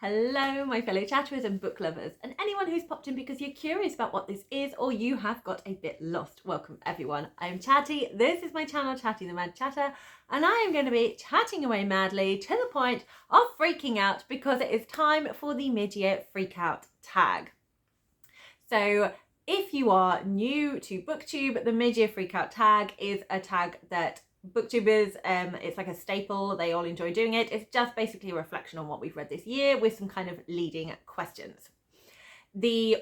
Hello, my fellow chatterers and book lovers, and anyone who's popped in because you're curious about what this is or you have got a bit lost. Welcome, everyone. I'm Chatty. This is my channel, Chatty the Mad Chatter, and I am going to be chatting away madly to the point of freaking out because it is time for the mid-year freakout tag. So if you are new to BookTube, the mid-year freakout tag is a tag that booktubers, it's like a staple, they all enjoy doing it. It's just basically a reflection on what we've read this year with some kind of leading questions.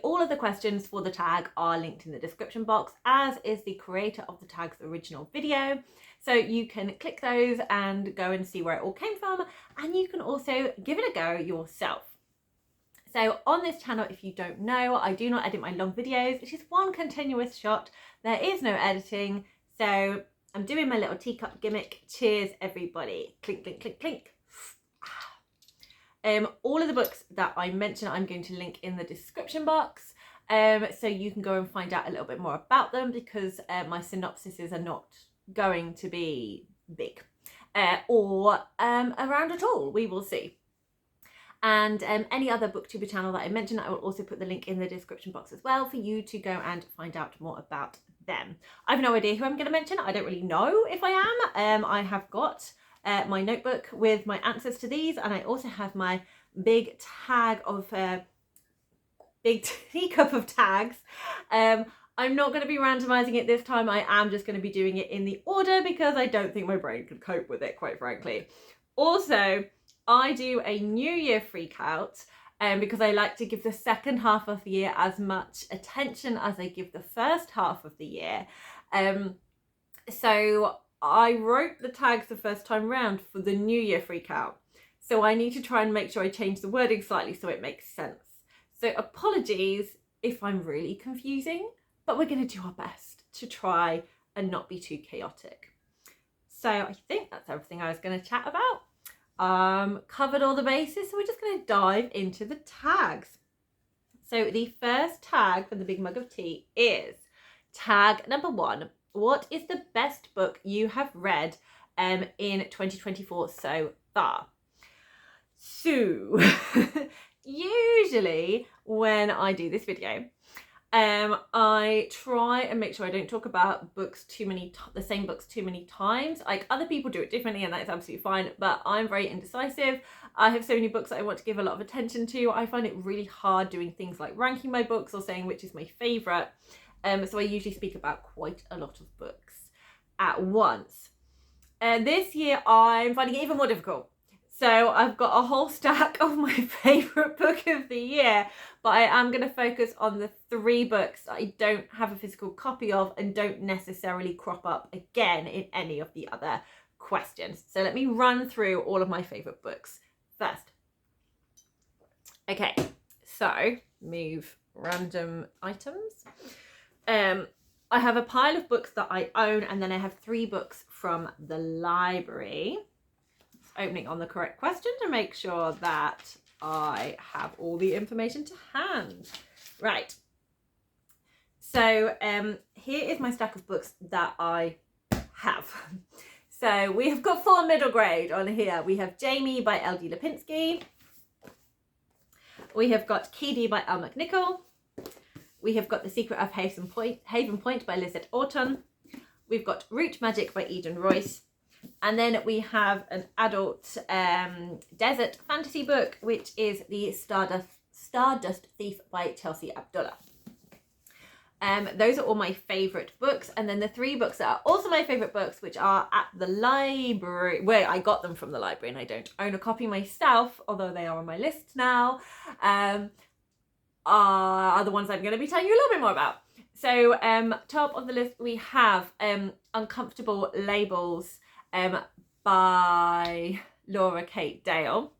All of the questions for the tag are linked in the description box, as is the creator of the tag's original video. So you can click those and go and see where it all came from, and you can also give it a go yourself. So on this channel, if you don't know, I do not edit my long videos. It's just one continuous shot. There is no editing. So I'm doing my little teacup gimmick. Cheers, everybody. Clink, clink, clink, clink. All of the books that I mention, I'm going to link in the description box. So you can go and find out a little bit more about them, because my synopsises are not going to be big or around at all. We will see. And any other booktuber channel that I mentioned, I will also put the link in the description box as well for you to go and find out more about them. I have no idea who I'm going to mention. I don't really know if I am. I have got my notebook with my answers to these, and I also have my big tag of big teacup of tags. I'm not going to be randomizing it this time. I am just going to be doing it in the order because I don't think my brain could cope with it, quite frankly. Also, I do a New Year freak out because I like to give the second half of the year as much attention as I give the first half of the year. So I wrote the tags the first time round for the New Year freak out. So I need to try and make sure I change the wording slightly so it makes sense. So apologies if I'm really confusing, but we're going to do our best to try and not be too chaotic. So I think that's everything I was going to chat about. Covered all the bases, so we're just going to dive into the tags. So the first tag from the big mug of tea is tag number 1. What is the best book you have read in 2024 so far? So usually when I do this video, I try and make sure I don't talk about books the same books too many times. Like, other people do it differently, and that's absolutely fine, but I'm very indecisive. I have so many books that I want to give a lot of attention to. I find it really hard doing things like ranking my books or saying which is my favorite. So I usually speak about quite a lot of books at once. This year I'm finding it even more difficult. So I've got a whole stack of my favourite book of the year, but I am going to focus on the 3 books that I don't have a physical copy of and don't necessarily crop up again in any of the other questions. So let me run through all of my favourite books first. Okay, so move random items. I have a pile of books that I own, and then I have 3 books from the library. Opening on the correct question to make sure that I have all the information to hand. Right. So here is my stack of books that I have. So we have got 4 middle grade on here. We have Jamie by L.D. Lipinski. We have got Keedy by Al McNichol. We have got The Secret of Haven Point by Lizette Orton. We've got Root Magic by Eden Royce. And then we have an adult desert fantasy book, which is The Stardust Thief by Chelsea Abdullah. Those are all my favourite books. And then the 3 books that are also my favourite books, which are at the library, where I got them from the library and I don't own a copy myself, although they are on my list now, are the ones I'm going to be telling you a little bit more about. So top of the list we have Uncomfortable Labels by Laura Kate Dale.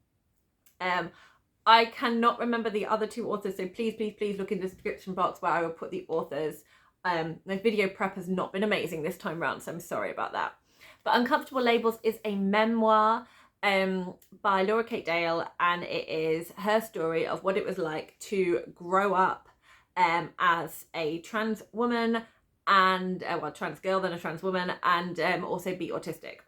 I cannot remember the other 2 authors, so please look in the description box where I will put the authors. My video prep has not been amazing this time around, so I'm sorry about that. But Uncomfortable Labels is a memoir by Laura Kate Dale, and it is her story of what it was like to grow up as a trans woman and trans girl, then a trans woman, and also be autistic.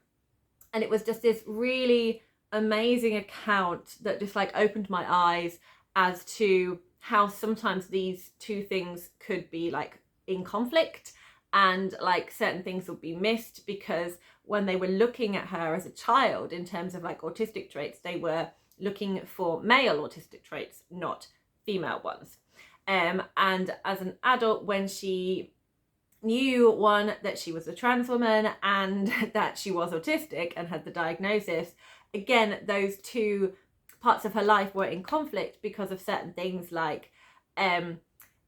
And it was just this really amazing account that just like opened my eyes as to how sometimes these two things could be like in conflict, and like certain things will be missed because when they were looking at her as a child in terms of like autistic traits, they were looking for male autistic traits, not female ones. And as an adult, when she knew, one, that she was a trans woman and that she was autistic and had the diagnosis, again, those two parts of her life were in conflict because of certain things like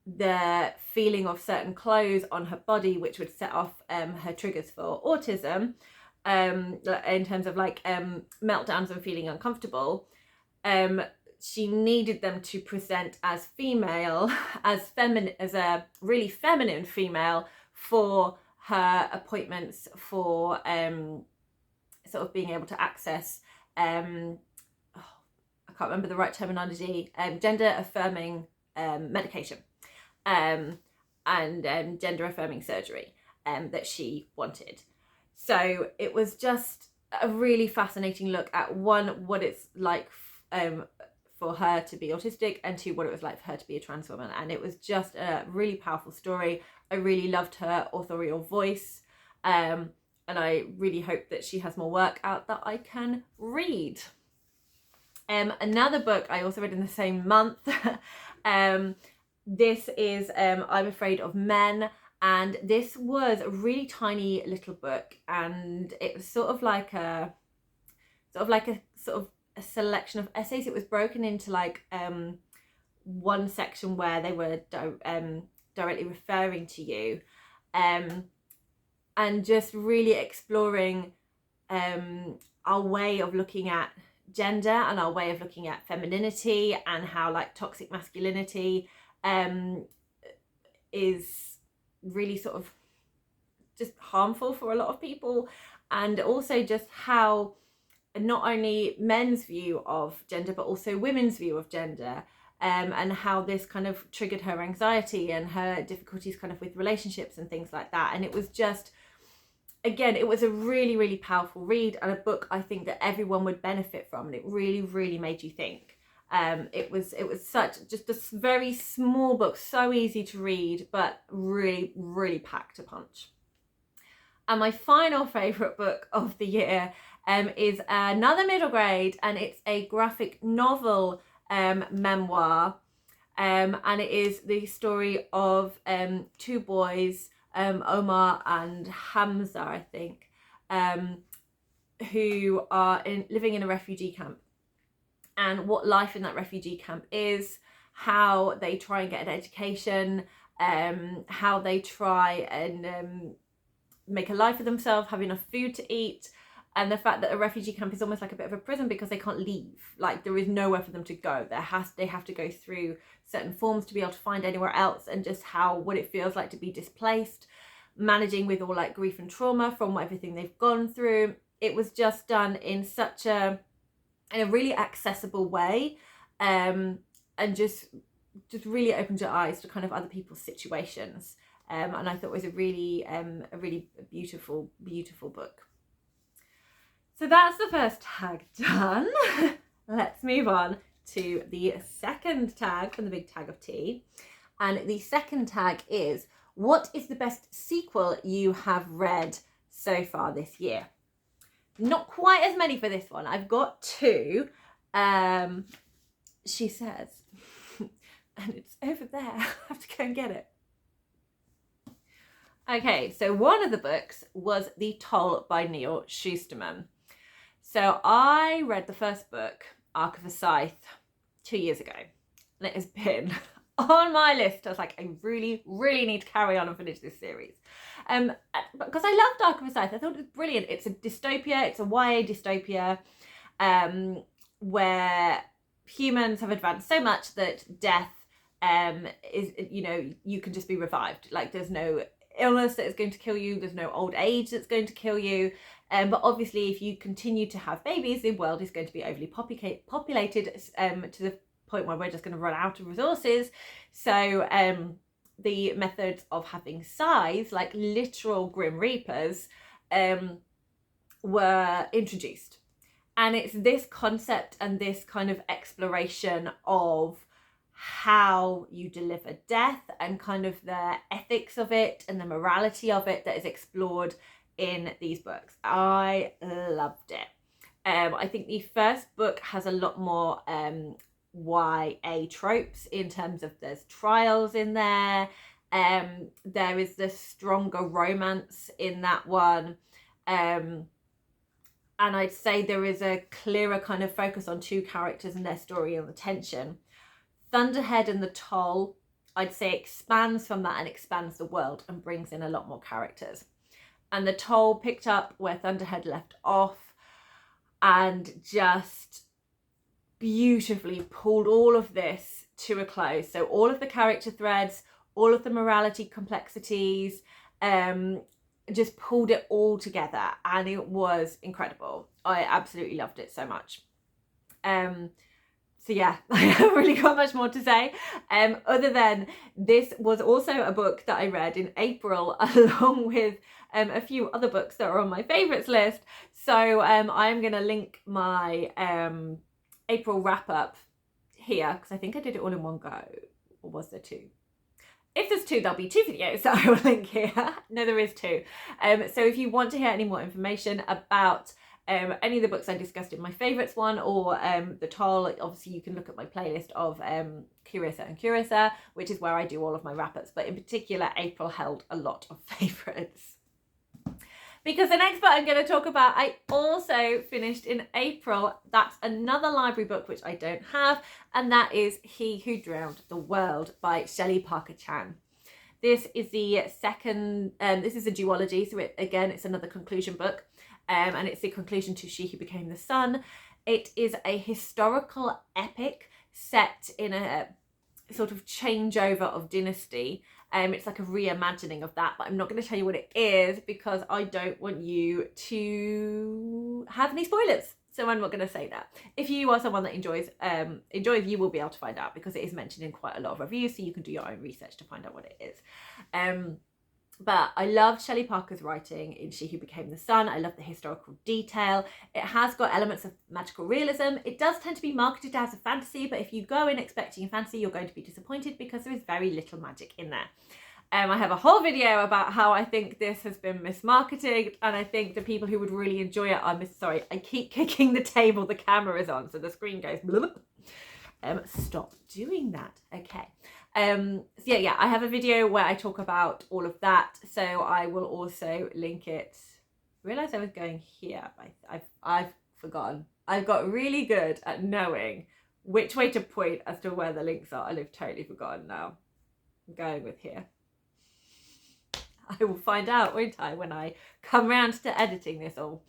the feeling of certain clothes on her body, which would set off her triggers for autism, in terms of like meltdowns and feeling uncomfortable. She needed them to present as female, as feminine, as a really feminine female for her appointments, for sort of being able to access I can't remember the right terminology, gender affirming medication and gender affirming surgery that she wanted. So it was just a really fascinating look at, one, what it's like for her to be autistic, and two, what it was like for her to be a trans woman. And it was just a really powerful story. I really loved her authorial voice, and I really hope that she has more work out that I can read. Another book I also read in the same month, this is I'm Afraid of Men, and this was a really tiny little book, and it was sort of like a selection of essays. It was broken into like one section where they were directly referring to you, and just really exploring our way of looking at gender and our way of looking at femininity, and how like toxic masculinity is really sort of just harmful for a lot of people, and also just how not only men's view of gender but also women's view of gender, and how this kind of triggered her anxiety and her difficulties kind of with relationships and things like that. And it was just, again, it was a really, really powerful read, and a book I think that everyone would benefit from, and it really, really made you think. It was such just a very small book, so easy to read, but really, really packed a punch. And my final favourite book of the year is another middle grade, and it's a graphic novel memoir, and it is the story of two boys, Omar and Hamza, I think, who are living in a refugee camp, and what life in that refugee camp is, how they try and get an education, how they try and make a life for themselves, have enough food to eat, and the fact that a refugee camp is almost like a bit of a prison because they can't leave. Like, there is nowhere for them to go. They have to go through certain forms to be able to find anywhere else, and just what it feels like to be displaced, managing with all like grief and trauma from everything they've gone through. It was just done in such in a really accessible way, and just really opened your eyes to kind of other people's situations. And I thought it was a really beautiful book. So that's the first tag done. Let's move on to the second tag from the big tag of tea. And the second tag is, what is the best sequel you have read so far this year? Not quite as many for this one. I've got two. She says, and it's over there. I have to go and get it. Okay, so one of the books was The Toll by Neal Shusterman. So I read the first book, Arc of a Scythe, 2 years ago. And it has been on my list. I was like, I really, really need to carry on and finish this series. Because I loved Arc of a Scythe. I thought it was brilliant. It's a dystopia. It's a YA dystopia, where humans have advanced so much that death is, you can just be revived. Like, there's no illness that is going to kill you, there's no old age that's going to kill you, but obviously if you continue to have babies, the world is going to be overly populated to the point where we're just going to run out of resources. So the methods of having scythes, like literal grim reapers, were introduced, And it's this concept and this kind of exploration of how you deliver death and kind of the ethics of it and the morality of it that is explored in these books. I loved it. I think the first book has a lot more YA tropes in terms of there's trials in there. There is this stronger romance in that one. And I'd say there is a clearer kind of focus on two characters and their story and the tension. Thunderhead and the Toll, I'd say, expands from that and expands the world and brings in a lot more characters. And the Toll picked up where Thunderhead left off and just beautifully pulled all of this to a close. So all of the character threads, all of the morality complexities, just pulled it all together, and it was incredible. I absolutely loved it so much. So yeah, I haven't really got much more to say, other than this was also a book that I read in April along with a few other books that are on my favourites list. So I'm going to link my April wrap-up here, because I think I did it all in one go. Or was there two? If there's two, there'll be two videos that I will link here. No, there is two. So if you want to hear any more information about any of the books I discussed in my favourites one, or the Toll, obviously you can look at my playlist of Curiouser and Curiouser, which is where I do all of my wrap-ups. But in particular, April held a lot of favourites. Because the next book I'm going to talk about, I also finished in April. That's another library book which I don't have, and that is He Who Drowned the World by Shelley Parker Chan. This is the second, this is a duology, so it's another conclusion book, and it's the conclusion to She Who Became the Sun. It is a historical epic set in a sort of changeover of dynasty. It's like a reimagining of that, but I'm not going to tell you what it is because I don't want you to have any spoilers. So I'm not going to say that. If you are someone that enjoys, you will be able to find out because it is mentioned in quite a lot of reviews, so you can do your own research to find out what it is. But I loved Shelley Parker's writing in She Who Became the Sun. I love the historical detail. It has got elements of magical realism. It does tend to be marketed as a fantasy, but if you go in expecting a fantasy, you're going to be disappointed because there is very little magic in there. I have a whole video about how I think this has been mismarketed, and I think the people who would really enjoy it are sorry, I keep kicking the table, the camera is on, so the screen goes blub. Stop doing that. Okay. So yeah, I have a video where I talk about all of that, so I will also link it. I realised I was going here, but I've forgotten. I've got really good at knowing which way to point as to where the links are, and I've totally forgotten now. I'm going with here. I will find out, won't I, when I come round to editing this all.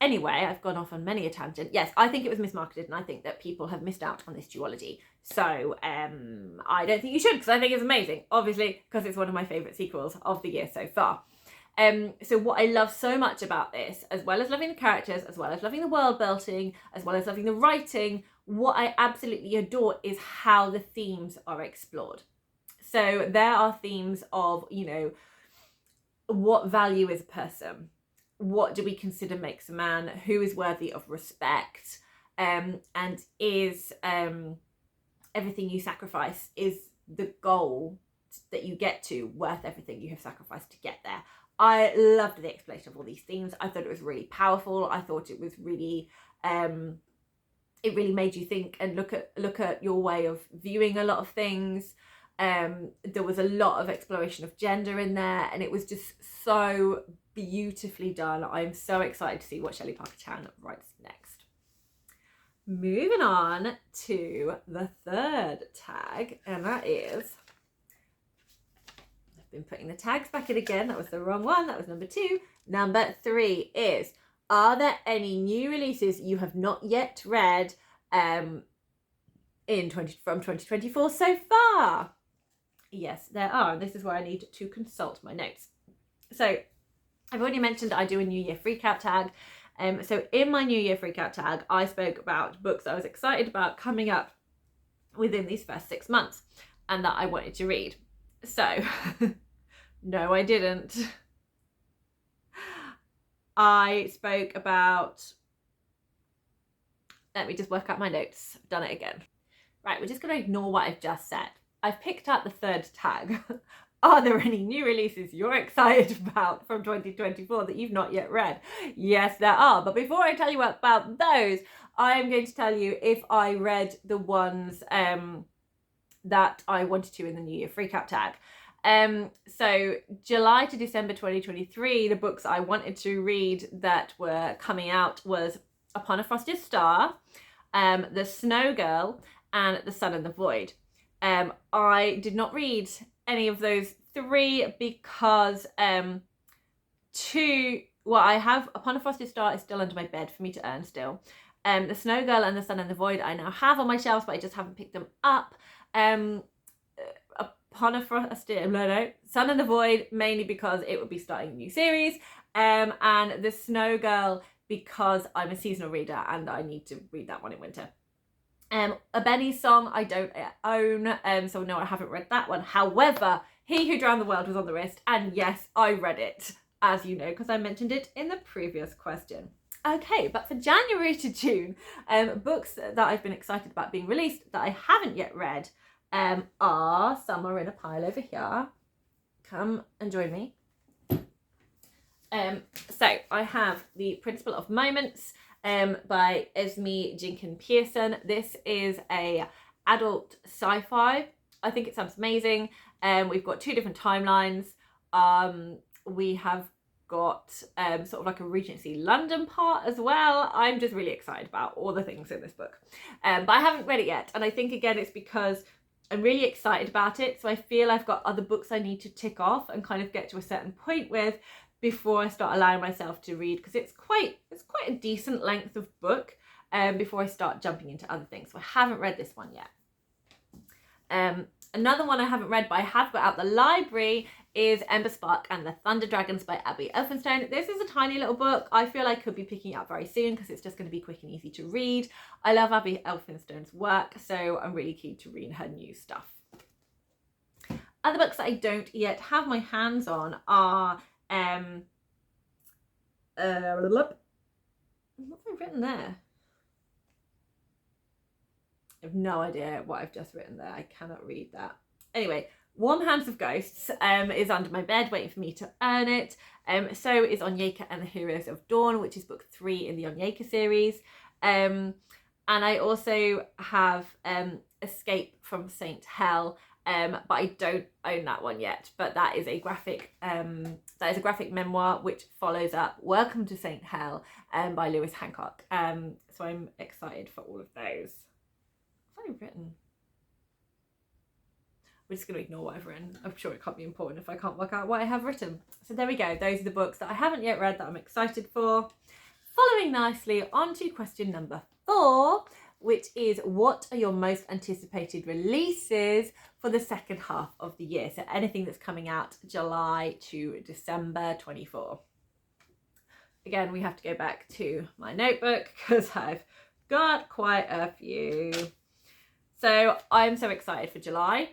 Anyway, I've gone off on many a tangent. Yes, I think it was mismarketed, and I think that people have missed out on this duology. So I don't think you should, because I think it's amazing. Obviously, because it's one of my favourite sequels of the year so far. So what I love so much about this, as well as loving the characters, as well as loving the world building, as well as loving the writing, what I absolutely adore is how the themes are explored. So there are themes of, you know, what value is a person? What do we consider makes a man? Who is worthy of respect? And is everything you sacrifice, is the goal that you get to worth everything you have sacrificed to get there? I loved the exploration of all these themes. I thought it was really powerful. I thought it was really, it really made you think and look at your way of viewing a lot of things. There was a lot of exploration of gender in there, and it was just so beautifully done. I'm so excited to see what Shelley Parker Chan writes next. Moving on to the third tag, and that is, I've been putting the tags back in again, that was the wrong one, that was number 2. Number 3 is, are there any new releases you have not yet read from 2024 so far? Yes, there are, and this is where I need to consult my notes. So I've already mentioned I do a New Year Freakout tag. So in my New Year Freakout tag, I spoke about books I was excited about coming up within these first 6 months and that I wanted to read. So, no, I didn't. I spoke about, let me just work out my notes. I've done it again. Right, we're just going to ignore what I've just said. I've picked out the third tag. Are there any new releases you're excited about from 2024 that you've not yet read? Yes, there are. But before I tell you about those, I'm going to tell you if I read the ones that I wanted to in the new year free cap tag. So July to December 2023, the books I wanted to read that were coming out was Upon a Frosted Star, The Snow Girl, and The Sun and the Void. I did not read any of those three because I have Upon a Frosted Star is still under my bed for me to earn still. The Snow Girl and The Sun and the Void I now have on my shelves, but I just haven't picked them up. Upon a Frosted, Sun and the Void mainly because it would be starting a new series, and The Snow Girl because I'm a seasonal reader and I need to read that one in winter. A Benny Song I don't own, so no, I haven't read that one. However, He Who Drowned the World was on the list, and yes, I read it, as you know, because I mentioned it in the previous question. Okay, but for January to June, books that I've been excited about being released that I haven't yet read are somewhere in a pile over here. Come and join me. So I have The Principle of Moments by Esme Jenkins Pearson. This is a adult sci-fi. I think it sounds amazing. We've got two different timelines. We have got sort of like a Regency London part as well. I'm just really excited about all the things in this book. But I haven't read it yet. And I think, again, it's because I'm really excited about it. So I feel I've got other books I need to tick off and kind of get to a certain point with before I start allowing myself to read, because it's quite a decent length of book before I start jumping into other things. So I haven't read this one yet. Another one I haven't read but I have got out the library is Ember Spark and the Thunder Dragons by Abby Elphinstone. This is a tiny little book. I feel I could be picking it up very soon because it's just going to be quick and easy to read. I love Abby Elphinstone's work, so I'm really keen to read her new stuff. Other books that I don't yet have my hands on are what have I written there? I have no idea what I've just written there. I cannot read that. Anyway, Warm Hands of Ghosts is under my bed waiting for me to earn it. So is Onyeka and the Heroes of Dawn, which is book 3 in the Onyeka series. And I also have Escape from Saint Hell, but I don't own that one yet. But that is a graphic memoir which follows up Welcome to Saint Hell by Lewis Hancock. So I'm excited for all of those. What have I written? We're just going to ignore what I've written. I'm sure it can't be important if I can't work out what I have written. So there we go. Those are the books that I haven't yet read that I'm excited for. Following nicely on to question number 4, which is what are your most anticipated releases for the second half of the year? So anything that's coming out July to December 24. Again, we have to go back to my notebook because I've got quite a few. So I'm so excited for July.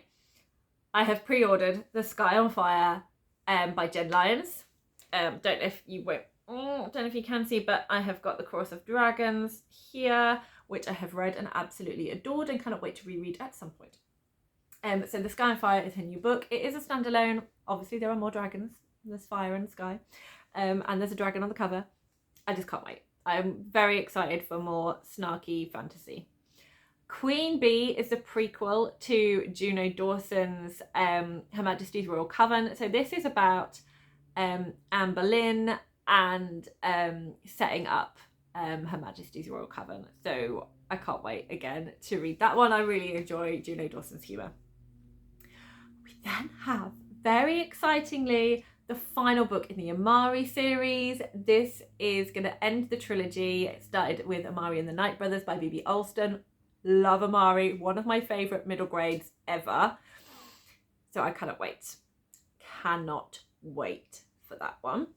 I have pre-ordered The Sky on Fire by Jen Lyons. Don't know if you can see, but I have got The Chorus of Dragons here, which I have read and absolutely adored and cannot wait to reread at some point. So The Sky on Fire is her new book. It is a standalone. Obviously, there are more dragons. There's fire in the sky. And there's a dragon on the cover. I just can't wait. I'm very excited for more snarky fantasy. Queen Bee is the prequel to Juno Dawson's Her Majesty's Royal Coven. So this is about Anne Boleyn and setting up Her Majesty's Royal Coven. So I can't wait again to read that one. I really enjoy Juno Dawson's humour. We then have, very excitingly, the final book in the Amari series. This is going to end the trilogy. It started with Amari and the Night Brothers by B.B. Alston. Love Amari, one of my favourite middle grades ever. So I cannot wait. Cannot wait for that one.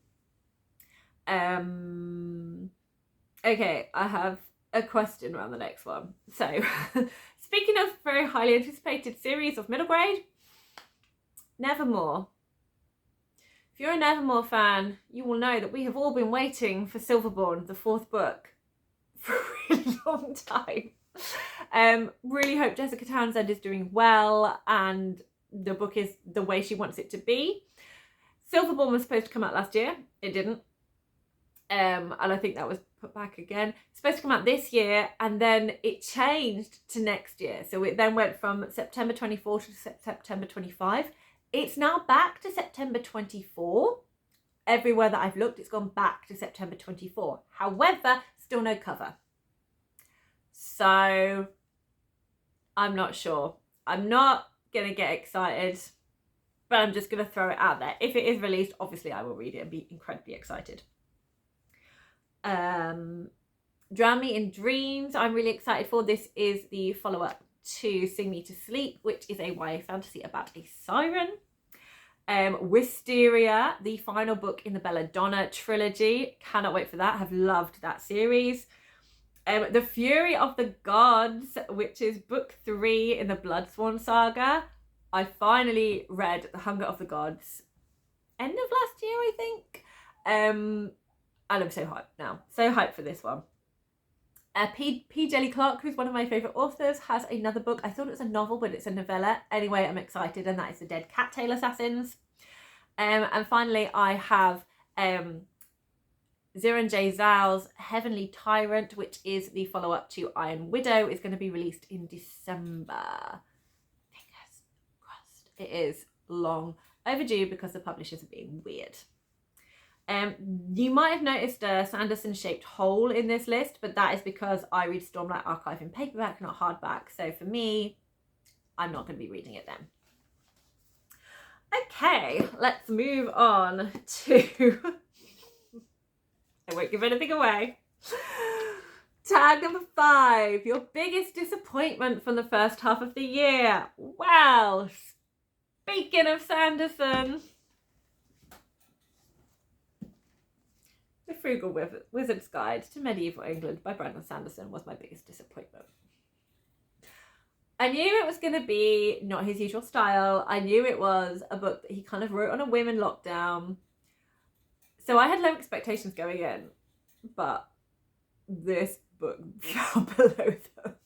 Okay, I have a question around the next one. So, speaking of very highly anticipated series of middle grade, Nevermore. If if you're a Nevermore fan, you will know that we have all been waiting for Silverborn, the 4th book, for a really long time. Really hope Jessica Townsend is doing well and the book is the way she wants it to be. Silverborn was supposed to come out last year. It didn't. And I think that was put back again. It's supposed to come out this year and then it changed to next year. So it then went from September 24 to September 25. It's now back to September 24. Everywhere that I've looked, it's gone back to September 24. However, still no cover. So I'm not sure. I'm not going to get excited, but I'm just going to throw it out there. If it is released, obviously I will read it and be incredibly excited. Drown Me in Dreams, I'm really excited for. This is the follow-up to Sing Me to Sleep, which is a YA fantasy about a siren. Wisteria, the final book in the Belladonna trilogy. Cannot wait for that. Have loved that series. The Fury of the Gods, which is book 3 in the Bloodsworn saga. I finally read The Hunger of the Gods end of last year, I think. And I'm so hyped now. So hyped for this one. P. Jelly Clark, who's one of my favourite authors, has another book. I thought it was a novel, but it's a novella. Anyway, I'm excited, and that is The Dead Cattail Assassins. And finally, I have Ziran J. Zhao's Heavenly Tyrant, which is the follow-up to Iron Widow. Is going to be released in December. Fingers crossed. It is long overdue because the publishers are being weird. You might have noticed a Sanderson-shaped hole in this list, but that is because I read Stormlight Archive in paperback, not hardback. So for me, I'm not going to be reading it then. Okay, let's move on to... I won't give anything away. Tag number 5, your biggest disappointment from the first half of the year. Well, speaking of Sanderson... The Frugal Wizard's Guide to Medieval England by Brandon Sanderson was my biggest disappointment. I knew it was going to be not his usual style. I knew it was a book that he kind of wrote on a whim in lockdown. So I had low expectations going in, but this book fell below them.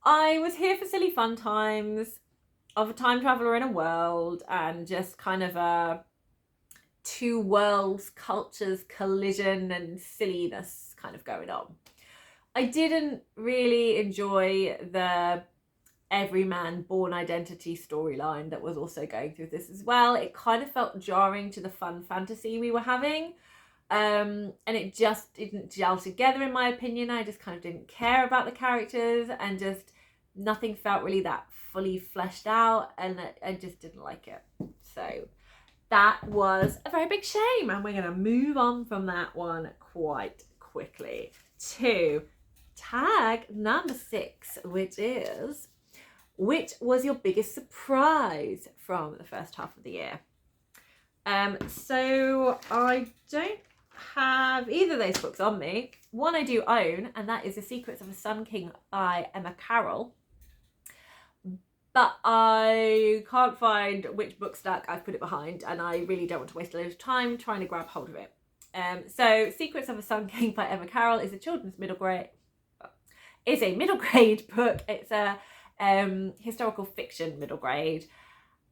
I was here for silly fun times of a time traveller in a world and just kind of a two worlds, cultures collision and silliness kind of going on. I didn't really enjoy the everyman born identity storyline that was also going through this as well. It kind of felt jarring to the fun fantasy we were having. And it just didn't gel together in my opinion. I just kind of didn't care about the characters and just nothing felt really that fully fleshed out, and I just didn't like it. So that was a very big shame, and we're going to move on from that one quite quickly to tag number 6, which was your biggest surprise from the first half of the year? So I don't have either of those books on me. One I do own, and that is The Secrets of a Sun King by Emma Carroll. But I can't find which book stack I've put it behind, and I really don't want to waste a lot of time trying to grab hold of it. So Secrets of a Sun King by Emma Carroll is a children's middle grade book. It's a historical fiction middle grade.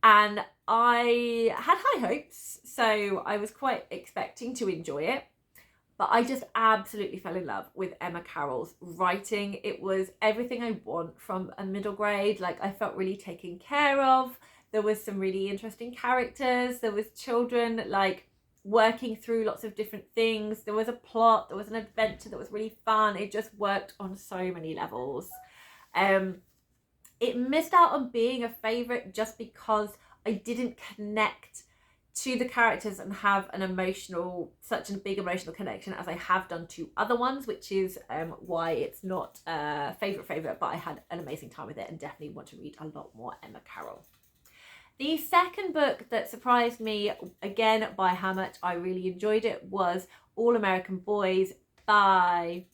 And I had high hopes, so I was quite expecting to enjoy it. But I just absolutely fell in love with Emma Carroll's writing. It was everything I want from a middle grade. Like, I felt really taken care of. There was some really interesting characters. There was children like working through lots of different things. There was a plot. There was an adventure that was really fun. It just worked on so many levels. It missed out on being a favourite just because I didn't connect to the characters and have such a big emotional connection as I have done to other ones, which is why it's not a favourite, but I had an amazing time with it and definitely want to read a lot more Emma Carroll. The second book that surprised me, again by how much I really enjoyed it, was All American Boys by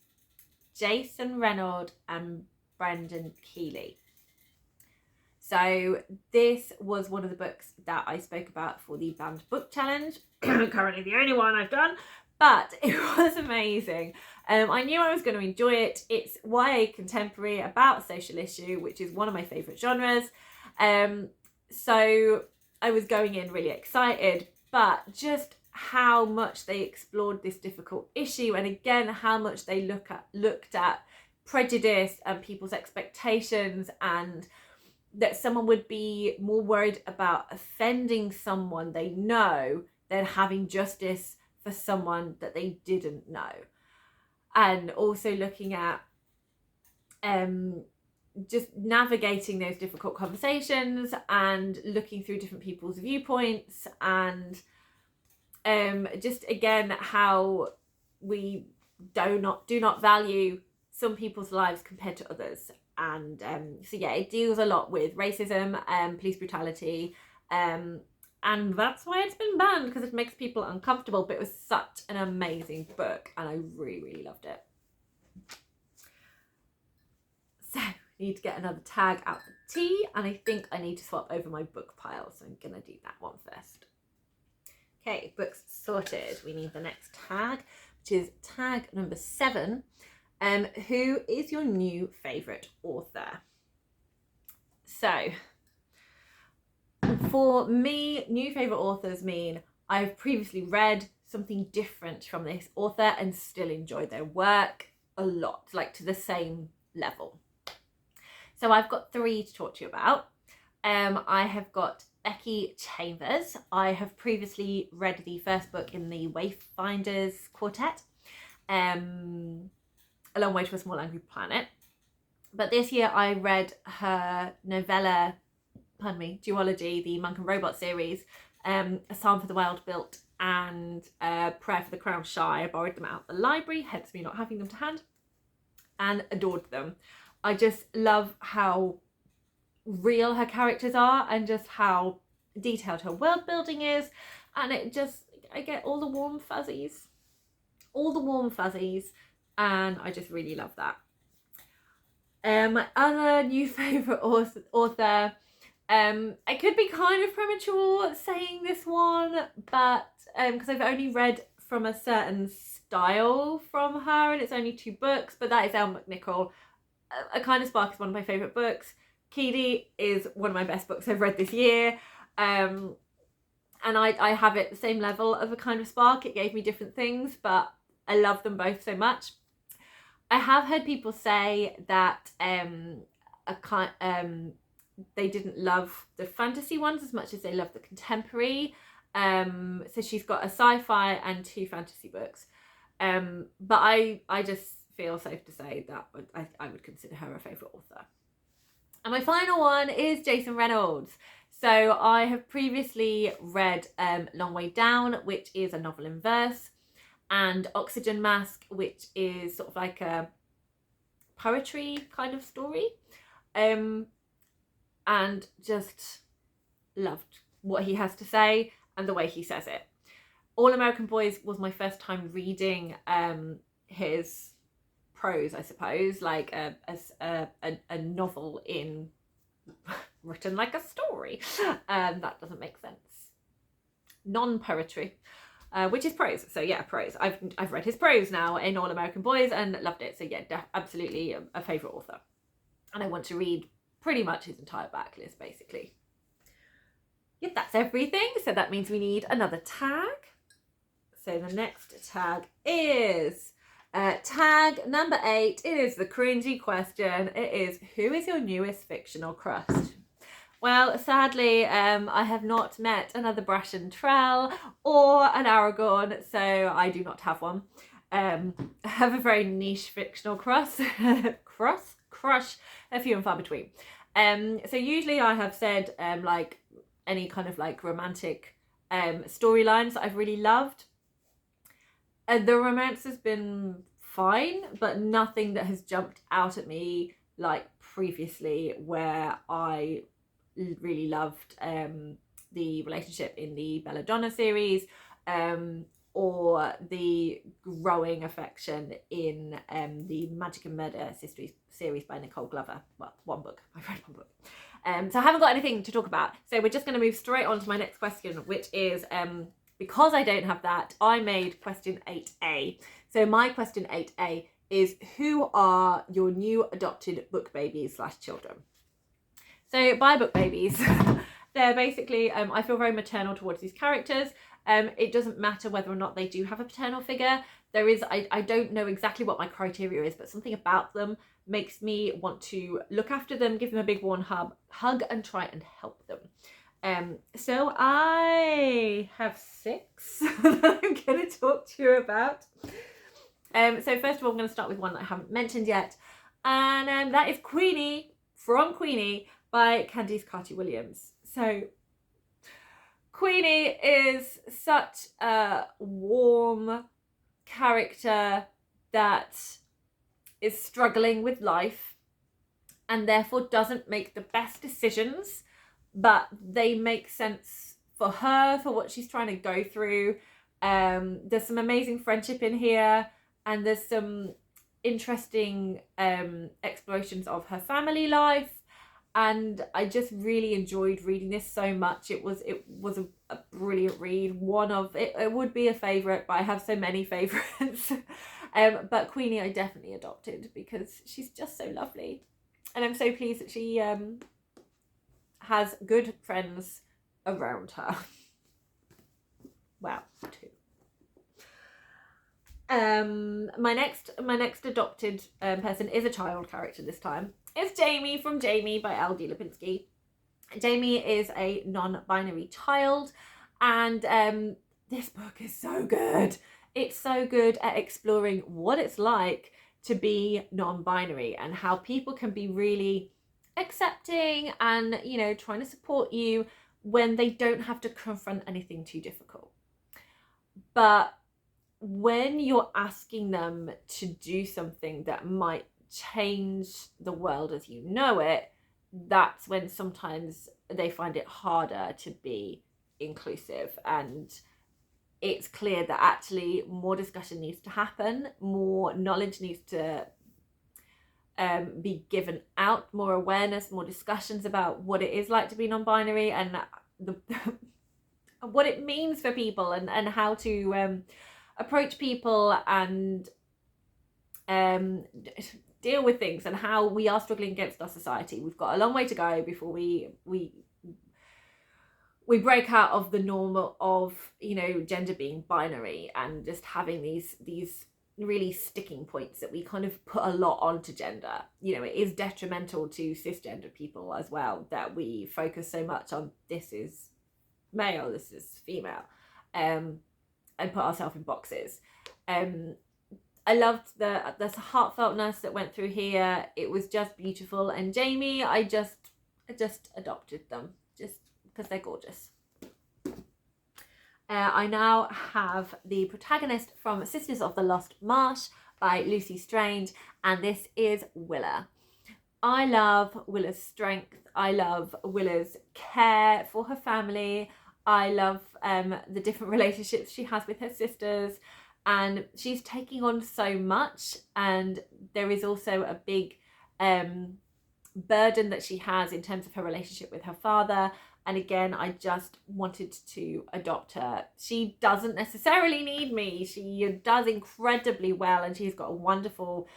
Jason Reynolds and Brendan Keeley. So this was one of the books that I spoke about for the Banned Book Challenge. Currently the only one I've done, but it was amazing. I knew I was going to enjoy it. It's YA contemporary about social issue, which is one of my favourite genres. So I was going in really excited, but just how much they explored this difficult issue, and again how much they looked at prejudice and people's expectations, and that someone would be more worried about offending someone they know than having justice for someone that they didn't know. And also looking at just navigating those difficult conversations and looking through different people's viewpoints, and just again how we do not value some people's lives compared to others. And so yeah, it deals a lot with racism, police brutality, and that's why it's been banned, because it makes people uncomfortable. But it was such an amazing book and I really, really loved it. So I need to get another tag out the tea, and I think I need to swap over my book pile, so I'm gonna do that one first. Okay, books sorted. We need the next tag, which is tag number 7. Who is your new favourite author? So for me, new favourite authors mean I've previously read something different from this author and still enjoy their work a lot, like to the same level. So I've got 3 to talk to you about. I have got Becky Chambers. I have previously read the first book in the Wayfinders quartet, A Long Way to a Small Angry Planet. But this year I read her novella, duology, the Monk and Robot series, A Psalm for the Wild Built and Prayer for the Crown Shy. I borrowed them out of the library, hence me not having them to hand, and adored them. I just love how real her characters are and just how detailed her world building is, and I get all the warm fuzzies, and I just really love that. My other new favourite author, I could be kind of premature saying this one, but because I've only read from a certain style from her, and it's only 2 books, but that is Elle McNichol. A Kind of Spark is one of my favourite books. Keedy is one of my best books I've read this year. And I have it the same level of A Kind of Spark. It gave me different things, but I love them both so much. I have heard people say that they didn't love the fantasy ones as much as they love the contemporary. So she's got a sci-fi and 2 fantasy books. But I just feel safe to say that I would consider her a favourite author. And my final one is Jason Reynolds. So I have previously read Long Way Down, which is a novel in verse, and Oxygen Mask, which is sort of like a poetry kind of story, and just loved what he has to say and the way he says it. All American Boys was my first time reading his prose, I suppose, like a novel in written like a story. That doesn't make sense. Non-poetry, which is prose. So yeah, prose. I've read his prose now in All American Boys and loved it. So yeah, absolutely a favourite author. And I want to read pretty much his entire backlist, basically. Yep, that's everything. So that means we need another tag. So the next tag is tag number 8. It is the cringy question. It is, who is your newest fictional crush? Well, sadly, I have not met another Brashen Trell or an Aragorn, so I do not have one. I have a very niche fictional crush, a few and far between. So usually I have said like any kind of like romantic storylines that I've really loved. The romance has been fine, but nothing that has jumped out at me like previously, where I really loved the relationship in the Belladonna series, or the growing affection in the Magic and Murder series by Nicole Glover. Well, one book. I've read one book. So I haven't got anything to talk about. So we're just going to move straight on to my next question, which is, because I don't have that, I made question 8A. So my question 8A is, who are your new adopted book babies / children? So by book babies, they're basically, I feel very maternal towards these characters. It doesn't matter whether or not they do have a paternal figure. I don't know exactly what my criteria is, but something about them makes me want to look after them, give them a big warm hug and try and help them. So I have 6 that I'm going to talk to you about. So first of all, I'm going to start with one that I haven't mentioned yet, and that is Queenie from Queenie by Candice Carty-Williams. So Queenie is such a warm character that is struggling with life and therefore doesn't make the best decisions, but they make sense for her, for what she's trying to go through. There's some amazing friendship in here, and there's some interesting explorations of her family life. And I just really enjoyed reading this so much. It was a brilliant read. It would be a favourite, but I have so many favourites. But Queenie I definitely adopted because she's just so lovely. And I'm so pleased that she has good friends around her. Wow, 2. My next adopted person is a child character this time. It's Jamie from Jamie by L.D. Lipinski. Jamie is a non-binary child, and this book is so good. It's so good at exploring what it's like to be non-binary and how people can be really accepting and, you know, trying to support you when they don't have to confront anything too difficult. But when you're asking them to do something that might change the world as you know it, that's when sometimes they find it harder to be inclusive. And it's clear that actually more discussion needs to happen, more knowledge needs to be given out, more awareness, more discussions about what it is like to be non-binary and what it means for people, and how to approach people and deal with things, and how we are struggling against our society. We've got a long way to go before we break out of the norm of, you know, gender being binary and just having these really sticking points that we kind of put a lot onto gender. You know, it is detrimental to cisgender people as well that we focus so much on this is male, this is female, and put ourselves in boxes. I loved the heartfeltness that went through here. It was just beautiful. And Jamie, I just adopted them just because they're gorgeous. I now have the protagonist from Sisters of the Lost Marsh by Lucy Strange, and this is Willa. I love Willa's strength. I love Willa's care for her family. I love the different relationships she has with her sisters, and she's taking on so much, and there is also a big burden that she has in terms of her relationship with her father. And again, I just wanted to adopt her. She doesn't necessarily need me. She does incredibly well, and she's got a wonderful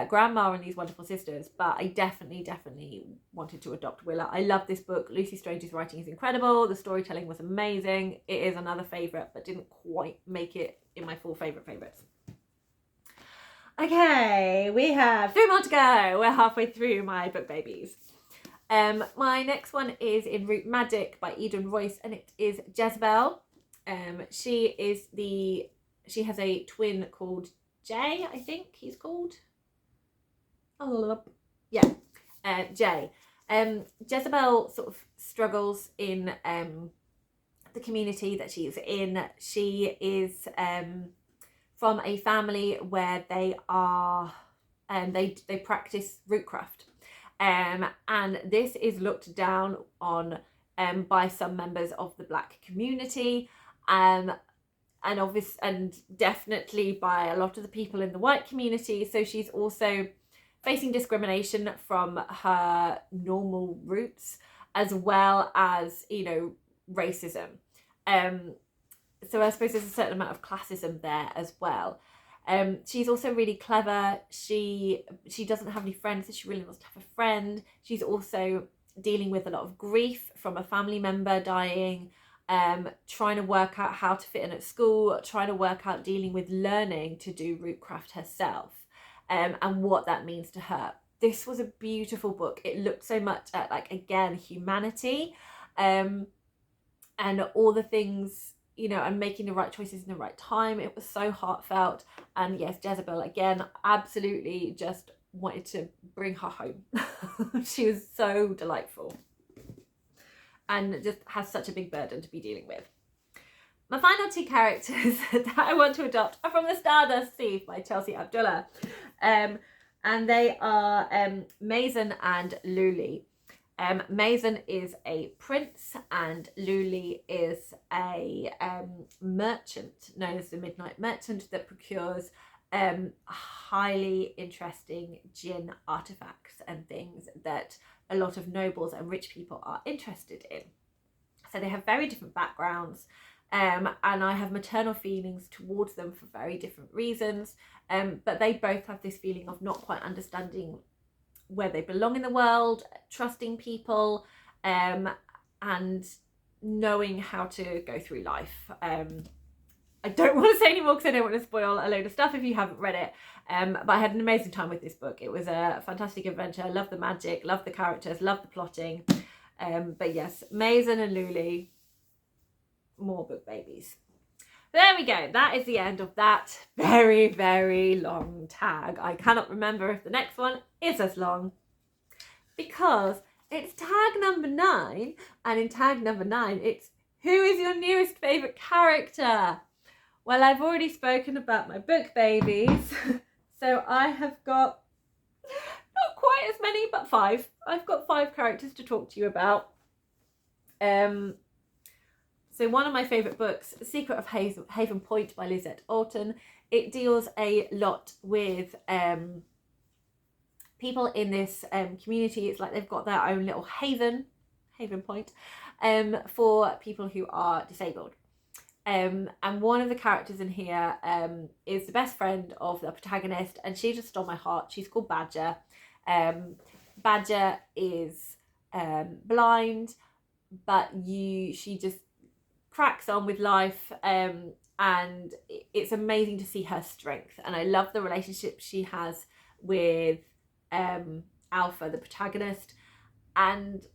grandma and these wonderful sisters. But I definitely wanted to adopt Willa. I love this book. Lucy Strange's writing is incredible. The storytelling was amazing. It is another favourite, but didn't quite make it in my full favourites. Okay, we have 3 more to go. We're halfway through my book babies. My next one is En Route Magic by Eden Royce, and it is Jezebel. She has a twin called Jay, I think he's called. Jay. Jezebel sort of struggles in the community that she's in. She is from a family where they are they practice rootcraft. And this is looked down on by some members of the Black community. And and definitely by a lot of the people in the white community. So she's also facing discrimination from her normal roots, as well as, you know, racism. So I suppose there's a certain amount of classism there as well. She's also really clever. She doesn't have any friends, so she really wants to have a friend. She's also dealing with a lot of grief from a family member dying, trying to work out how to fit in at school, trying to work out dealing with learning to do root craft herself, and what that means to her. This was a beautiful book. It looked so much at, like, again, humanity, and all the things, you know, and making the right choices in the right time. It was so heartfelt. And yes, Jezebel, again, absolutely just wanted to bring her home. She was so delightful and just has such a big burden to be dealing with. My final two characters that I want to adopt are from The Stardust Thief by Chelsea Abdullah. And they are Mason and Luli. Mason is a prince and Luli is a merchant known as the Midnight Merchant that procures highly interesting jinn artifacts and things that a lot of nobles and rich people are interested in. So they have very different backgrounds, and I have maternal feelings towards them for very different reasons, but they both have this feeling of not quite understanding where they belong in the world, trusting people, and knowing how to go through life. I don't want to say any more because I don't want to spoil a load of stuff if you haven't read it, but I had an amazing time with this book. It was a fantastic adventure. I love the magic, love the characters, love the plotting, but yes, Mason and Luli, more book babies. There we go. That is the end of that very, very long tag. I cannot remember if the next one is as long because it's tag number 9. And in tag number 9, it's who is your newest favourite character? Well, I've already spoken about my book babies. So I have got not quite as many, but 5. I've got 5 characters to talk to you about. So one of my favourite books, The Secret of Haven Point by Lizette Orton. It deals a lot with people in this community. It's like they've got their own little haven point, for people who are disabled. And one of the characters in here is the best friend of the protagonist, and she just stole my heart. She's called Badger. Badger is blind, but she just cracks on with life, and it's amazing to see her strength. And I love the relationship she has with Alpha, the protagonist. And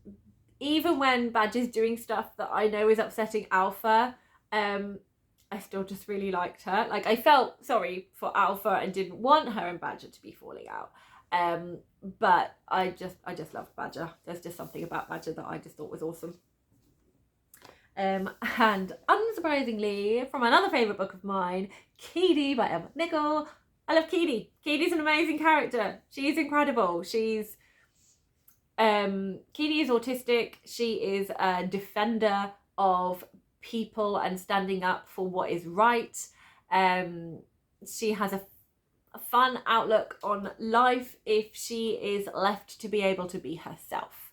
even when Badger's doing stuff that I know is upsetting Alpha, I still just really liked her. Like, I felt sorry for Alpha and didn't want her and Badger to be falling out, but I just loved Badger. There's just something about Badger that I just thought was awesome. And unsurprisingly, from another favourite book of mine, Keedy by Emma McNichol. I love Keedy. Keedy's an amazing character. She's incredible. Keedy is autistic. She is a defender of people and standing up for what is right. She has a fun outlook on life if she is left to be able to be herself.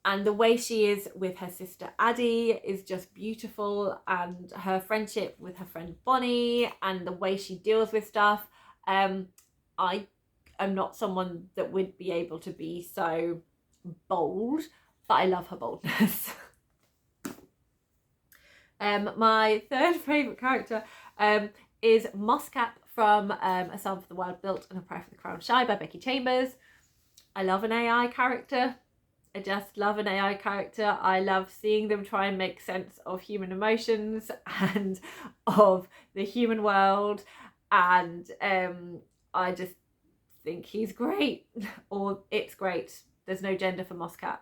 And the way she is with her sister Addie is just beautiful, and her friendship with her friend Bonnie and the way she deals with stuff. I am not someone that would be able to be so bold, but I love her boldness. My third favourite character is Moscap from A Psalm for the Wild Built and A Prayer for the Crown Shy by Becky Chambers. I love an AI character. I just love an AI character. I love seeing them try and make sense of human emotions and of the human world. And I just think he's great, or it's great. There's no gender for Moscap.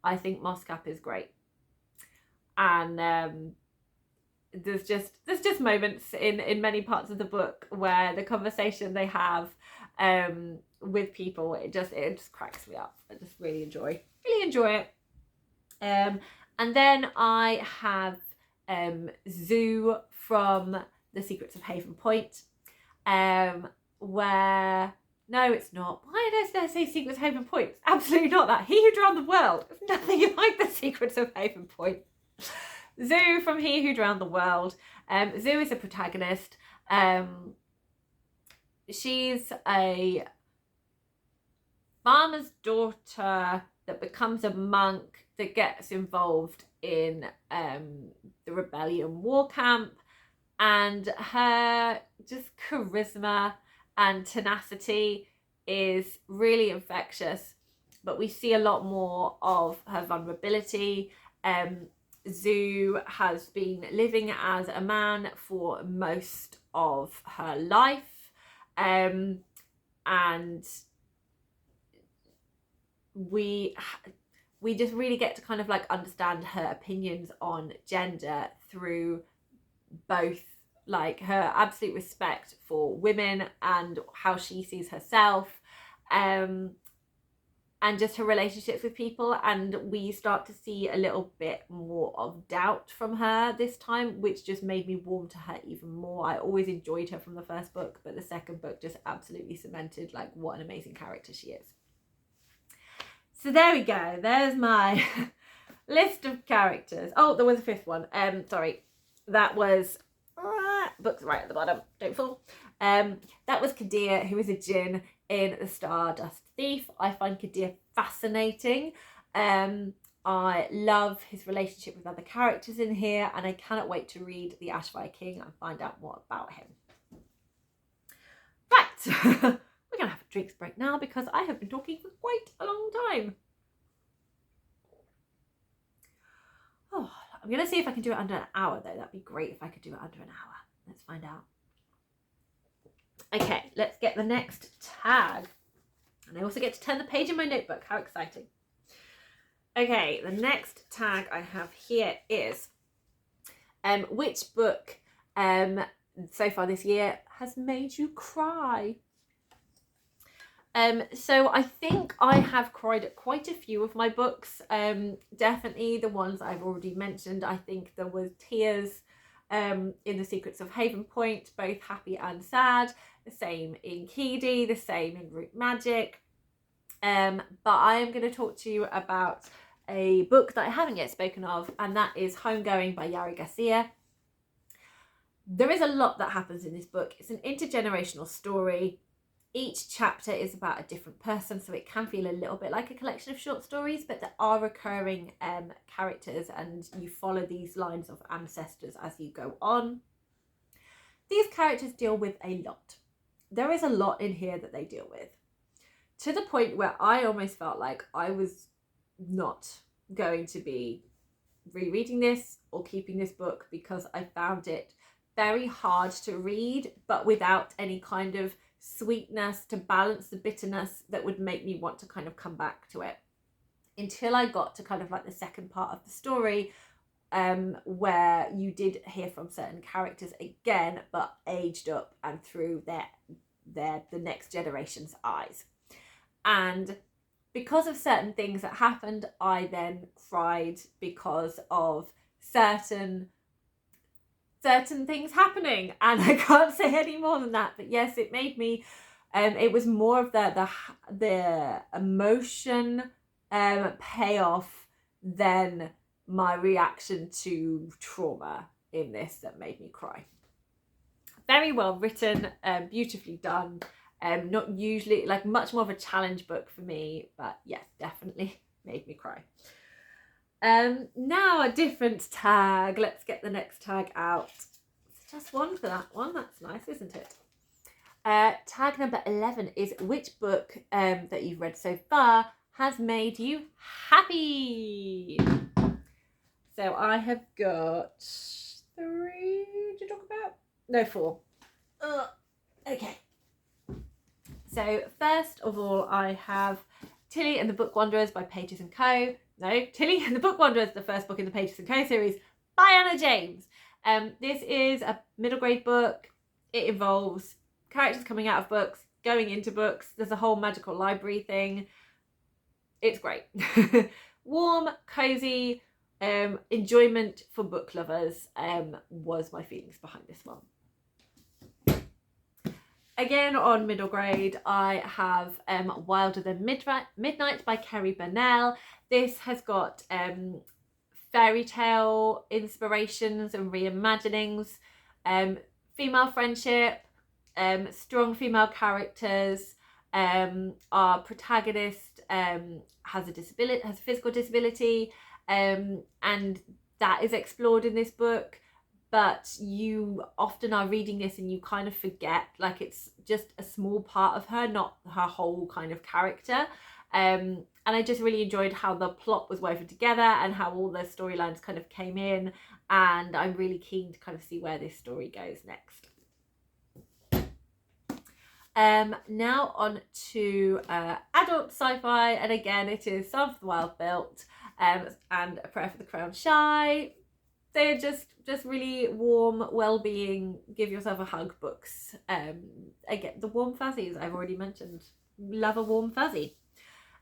I think Moscap is great. And there's just moments in many parts of the book where the conversation they have with people, it just cracks me up. I just really enjoy it. And then I have Zoo from The Secrets of Haven Point, where, no, it's not. Why did I say Secrets of Haven Point? It's absolutely not that. He Who Drowned the World. It's nothing like The Secrets of Haven Point. Zoo from He Who Drowned the World. Zoo is a protagonist. She's a farmer's daughter that becomes a monk that gets involved in the rebellion war camp, and her just charisma and tenacity is really infectious, but we see a lot more of her vulnerability. Zoo has been living as a man for most of her life, and we just really get to kind of like understand her opinions on gender through both like her absolute respect for women and how she sees herself, and just her relationships with people. And we start to see a little bit more of doubt from her this time, which just made me warm to her even more. I always enjoyed her from the first book, but the second book just absolutely cemented like what an amazing character she is. So there we go. There's my list of characters. Oh, there was a fifth one. Sorry. That was books right at the bottom. Don't fall. That was Kadir, who is a djinn in The Stardust Thief. I find Kadir fascinating. I love his relationship with other characters in here, and I cannot wait to read The Ashfire King and find out more about him. Right. We're going to have a drinks break now because I have been talking for quite a long time. Oh, I'm going to see if I can do it under an hour though. That'd be great if I could do it under an hour. Let's find out. Okay, let's get the next tag. And I also get to turn the page in my notebook. How exciting. Okay, the next tag I have here is which book so far this year has made you cry? So I think I have cried at quite a few of my books. Definitely the ones I've already mentioned. I think there was tears in The Secrets of Haven Point, both happy and sad. The same in Keedy, the same in Root Magic. But I am going to talk to you about a book that I haven't yet spoken of, and that is Homegoing by Yari Garcia. There is a lot that happens in this book. It's an intergenerational story. Each chapter is about a different person, so it can feel a little bit like a collection of short stories, but there are recurring characters, and you follow these lines of ancestors as you go on. These characters deal with a lot. There is a lot in here that they deal with, to the point where I almost felt like I was not going to be rereading this or keeping this book, because I found it very hard to read, but without any kind of sweetness to balance the bitterness that would make me want to kind of come back to it, until I got to kind of like the second part of the story, where you did hear from certain characters again, but aged up and through the next generation's eyes. And because of certain things that happened, I then cried because of certain things happening, and I can't say any more than that. But yes, it made me it was more of the emotion payoff than my reaction to trauma in this that made me cry. Very well written, beautifully done. Not usually, like, much more of a challenge book for me, but yes, definitely made me cry. Now a different tag. Let's get the next tag out. It's just one for that one. That's nice, isn't it? Tag number 11 is which book that you've read so far has made you happy? So I have got 3 to talk about. No, 4. Okay. So first of all, I have Tilly and the Book Wanderers by Pages & Co. No, Tilly and the Book Wanderers, the first book in the Pages & Co. series by Anna James. This is a middle grade book. It involves characters coming out of books, going into books. There's a whole magical library thing. It's great. Warm, cozy, enjoyment for book lovers was my feelings behind this one. Again, on middle grade, I have Wilder Than Midnight by Kerry Burnell. This has got fairy tale inspirations and reimaginings, female friendship, strong female characters. Our protagonist has a physical disability, and that is explored in this book. But you often are reading this and you kind of forget, like, it's just a small part of her, not her whole kind of character. And I just really enjoyed how the plot was woven together and how all the storylines kind of came in. And I'm really keen to kind of see where this story goes next. Now on to adult sci-fi, and again it is Some of the Wild Built and A Prayer for the Crown Shy. They're just really warm, well-being, give yourself a hug books. Again, the warm fuzzies I've already mentioned. Love a warm fuzzy.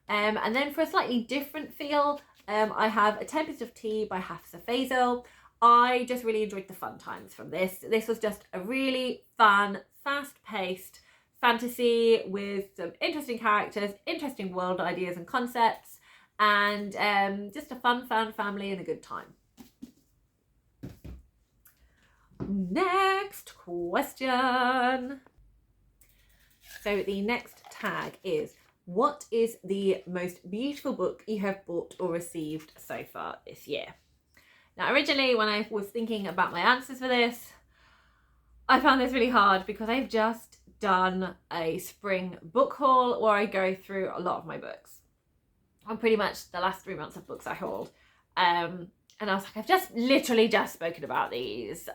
And then for a slightly different feel, I have A Tempest of Tea by Hafsa Faisal. I just really enjoyed the fun times from this. This was just a really fun, fast-paced fantasy with some interesting characters, interesting world ideas and concepts, and just a fun family and a good time. Next question. So the next tag is, what is the most beautiful book you have bought or received so far this year? Now, originally when I was thinking about my answers for this, I found this really hard because I've just done a spring book haul where I go through a lot of my books. On pretty much the last 3 months of books I hauled. And I was like, I've just literally spoken about these,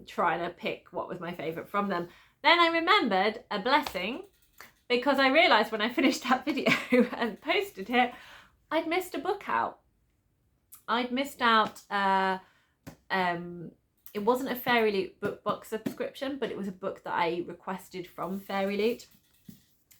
trying to pick what was my favourite from them. Then I remembered a blessing, because I realised when I finished that video and posted it, I'd missed a book out. I'd missed out, it wasn't a Fairy Loot book subscription, but it was a book that I requested from Fairy Loot.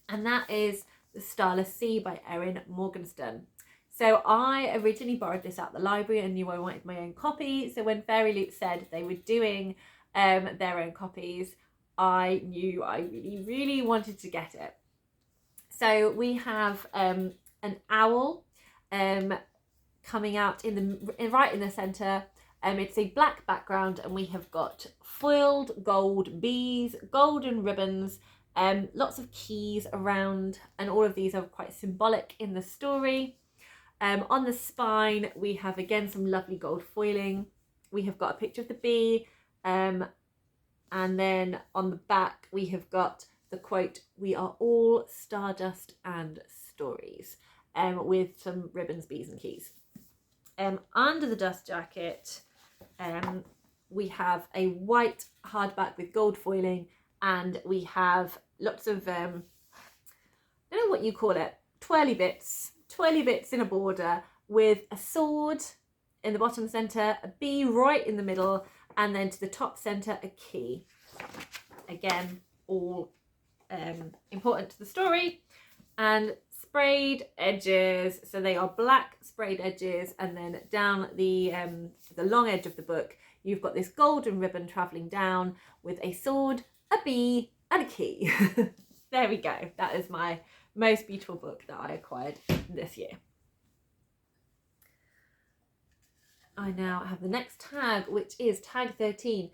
And that is The Starless Sea by Erin Morgenstern. So I originally borrowed this at the library and knew I wanted my own copy. So when Fairy Loot said they were doing their own copies, I knew I really wanted to get it. So we have an owl coming out right in the centre. It's a black background, and we have got foiled gold bees, golden ribbons, lots of keys around, and all of these are quite symbolic in the story. On the spine, we have again some lovely gold foiling. We have got a picture of the bee, and then on the back we have got the quote, "We are all stardust and stories," with some ribbons, bees and keys. Under the dust jacket, we have a white hardback with gold foiling, and we have lots of, I don't know what you call it, twirly bits in a border, with a sword in the bottom centre, a bee right in the middle, and then to the top centre a key. Again, all important to the story. And sprayed edges, so they are black sprayed edges, and then down the long edge of the book you've got this golden ribbon travelling down with a sword, a bee and a key. There we go. That is my most beautiful book that I acquired this year. I now have the next tag, which is tag 13,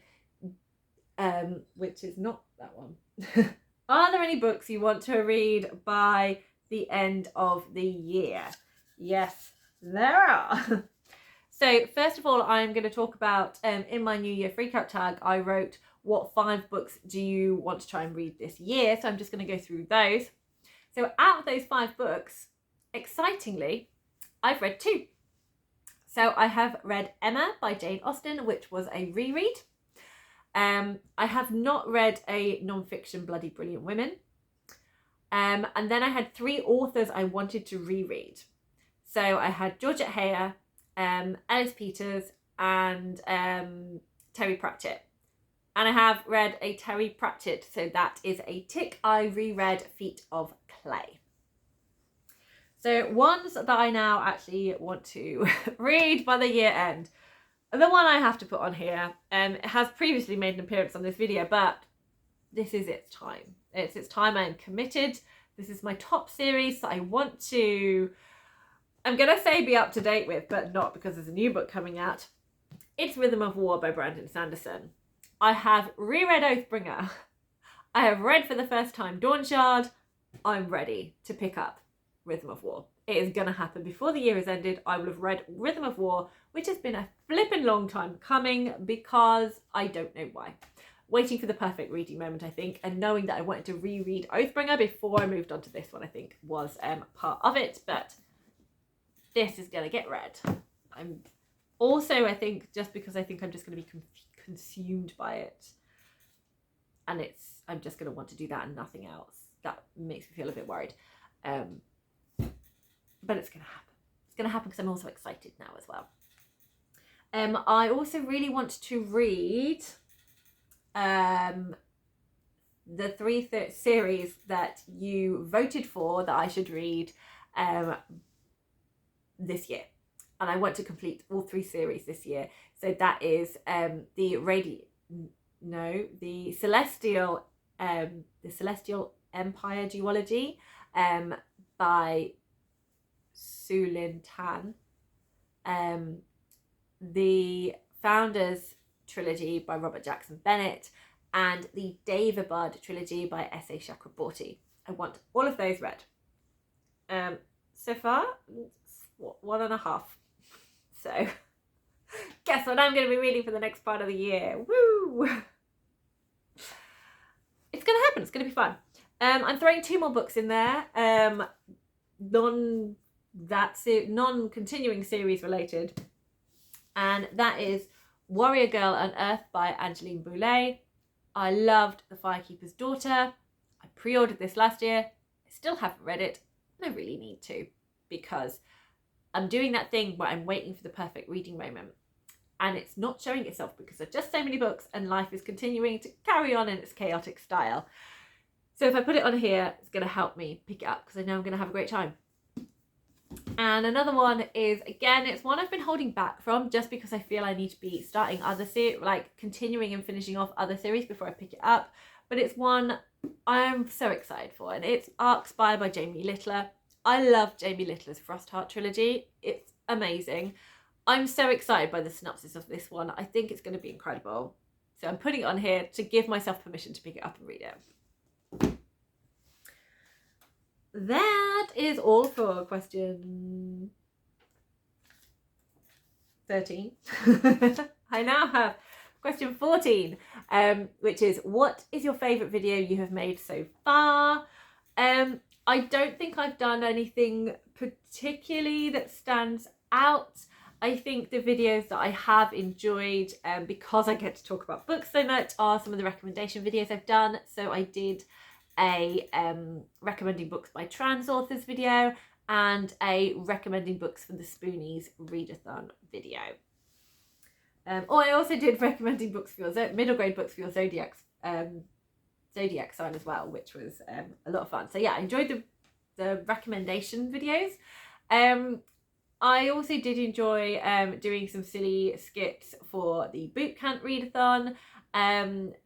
which is not that one. Are there any books you want to read by the end of the year? Yes, there are. So first of all, I'm going to talk about, in my New Year Freakout tag, I wrote, what 5 books do you want to try and read this year? So I'm just going to go through those. So out of those 5 books, excitingly, I've read 2. So I have read Emma by Jane Austen, which was a reread. I have not read a non-fiction Bloody Brilliant Women. And then I had 3 authors I wanted to reread. So I had Georgette Heyer, Alice Peters, and Terry Pratchett. And I have read a Terry Pratchett, so that is a tick. I reread Feet of Clay. So ones that I now actually want to read by the year end. The one I have to put on here it has previously made an appearance on this video, but this is its time. It's its time. I am committed. This is my top series that I want to, I'm going to say be up to date with, but not, because there's a new book coming out. It's Rhythm of War by Brandon Sanderson. I have reread Oathbringer. I have read for the first time Dawnshard. I'm ready to pick up Rhythm of War. It is going to happen before the year is ended. I will have read Rhythm of War, which has been a flippin' long time coming because I don't know why. Waiting for the perfect reading moment, I think, and knowing that I wanted to reread Oathbringer before I moved on to this one, I think, was part of it. But this is going to get read. I'm also, I think, just because I think I'm just going to be consumed by it, and I'm just going to want to do that and nothing else. That makes me feel a bit worried. But it's going to happen. It's going to happen because I'm also excited now as well. I also really want to read the three series that you voted for that I should read this year. And I want to complete all 3 series this year. So that is the Celestial Empire duology by Sulin Tan, the Founders trilogy by Robert Jackson Bennett, and the Davabad trilogy by S.A. Chakraborty. I want all of those read. So far, 1.5. So, guess what I'm going to be reading for the next part of the year. Woo! It's going to happen. It's going to be fun. I'm throwing 2 more books in there. Non-continuing series related. And that is Warrior Girl Unearthed by Angeline Boulet. I loved The Firekeeper's Daughter. I pre-ordered this last year. I still haven't read it. And I really need to, because I'm doing that thing where I'm waiting for the perfect reading moment. And it's not showing itself because there's just so many books and life is continuing to carry on in its chaotic style. So if I put it on here, it's going to help me pick it up because I know I'm going to have a great time. And another one is, again, it's one I've been holding back from just because I feel I need to be starting other series, like continuing and finishing off other series before I pick it up. But it's one I'm so excited for, and it's Arc-Spire by Jamie Littler. I love Jamie Littler's Frostheart trilogy. It's amazing. I'm so excited by the synopsis of this one. I think it's going to be incredible. So I'm putting it on here to give myself permission to pick it up and read it. That is all for question 13. I now have question 14, which is, what is your favourite video you have made so far? I don't think I've done anything particularly that stands out. I think the videos that I have enjoyed, because I get to talk about books so much, are some of the recommendation videos I've done. So I did a recommending books by trans authors video and a recommending books for the Spoonies readathon video. I also did recommending books for your middle grade books for your zodiac sign as well, which was a lot of fun. So yeah, I enjoyed the recommendation videos. I also did enjoy doing some silly skits for the bootcamp readathon.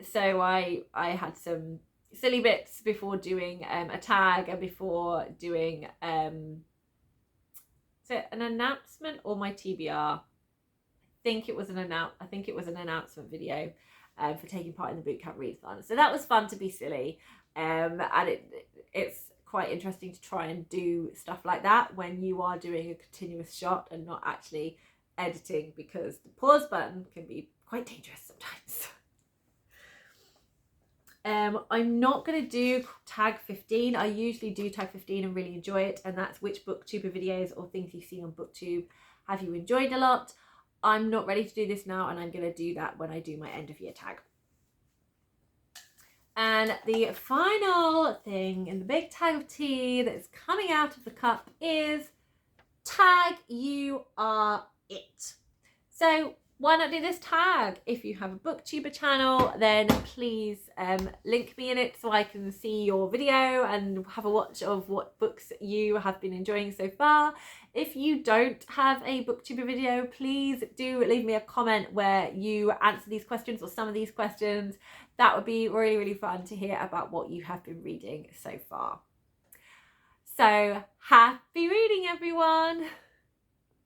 So I had some silly bits before doing a tag and before doing is it an announcement or my TBR? I think it was an announcement video for taking part in the bootcamp readathon. So that was fun to be silly, and it's quite interesting to try and do stuff like that when you are doing a continuous shot and not actually editing, because the pause button can be quite dangerous sometimes. I'm not going to do tag 15. I usually do tag 15 and really enjoy it, and that's which booktuber videos or things you've seen on booktube have you enjoyed a lot. I'm not ready to do this now, and I'm going to do that when I do my end of year tag. And the final thing in the big tag of tea that's coming out of the cup is tag you are it. So why not do this tag? If you have a booktuber channel, then please link me in it so I can see your video and have a watch of what books you have been enjoying so far. If you don't have a booktuber video, please do leave me a comment where you answer these questions or some of these questions. That would be really, really fun to hear about what you have been reading so far. So happy reading, everyone!